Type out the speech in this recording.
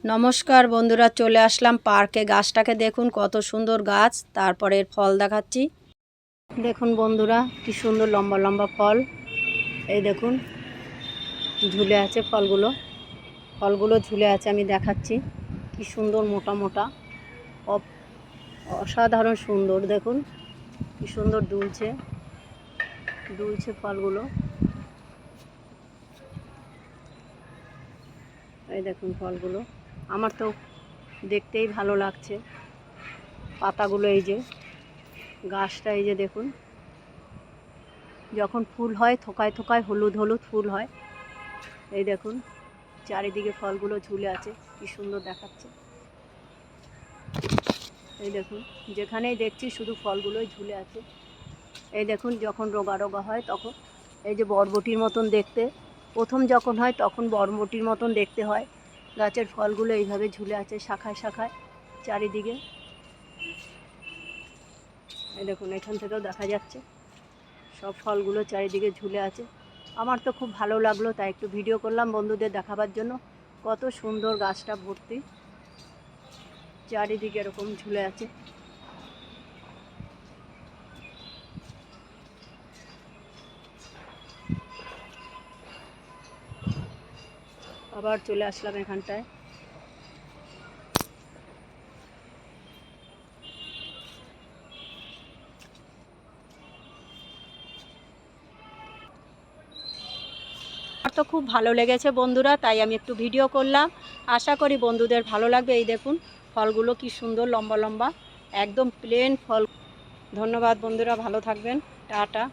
নমস্কার বন্ধুরা, চলে আসলাম পার্কে। গাছটাকে দেখুন কত সুন্দর গাছ। তারপরে এর ফল দেখাচ্ছি। দেখুন বন্ধুরা কি সুন্দর লম্বা লম্বা ফল। এই দেখুন ঝুলে আছে ফলগুলো ঝুলে আছে। আমি দেখাচ্ছি কি সুন্দর মোটা মোটা, অসাধারণ সুন্দর। দেখুন কি সুন্দর দুলছে ফলগুলো। এই দেখুন ফলগুলো, আমার তো দেখতেই ভালো লাগছে। পাতাগুলো এই যে, গাছটা এই যে দেখুন, যখন ফুল হয় থোকায় থোকায় হলুদ হলুদ ফুল হয়। এই দেখুন চারিদিকে ফলগুলো ঝুলে আছে, কি সুন্দর দেখাচ্ছে। এই দেখুন যেখানেই দেখছি শুধু ফলগুলোই ঝুলে আছে। এই দেখুন যখন রোগা রোগা হয় তখন এই যে বরবটির মতন দেখতে, প্রথম যখন হয় তখন বরবটির মতন দেখতে হয়। গাছের ফলগুলো এইভাবে ঝুলে আছে শাখায় শাখায় চারিদিকে। এই দেখুন এখান থেকেও দেখা যাচ্ছে সব ফলগুলো চারিদিকে ঝুলে আছে। আমার তো খুব ভালো লাগলো, তাই একটু ভিডিও করলাম বন্ধুদের দেখাবার জন্য। কত সুন্দর গাছটা ভর্তি, চারিদিকে এরকম ঝুলে আছে। আবার চলে আসলাম এখানটায়। আমার তো খুব ভালো লেগেছে বন্ধুরা, তাই আমি একটু ভিডিও করলাম। আশা করি বন্ধুদের ভালো লাগবে। এই দেখুন ফলগুলো কি সুন্দর লম্বা লম্বা, একদম প্লেন ফল। ধন্যবাদ বন্ধুরা, ভালো থাকবেন। টাটা।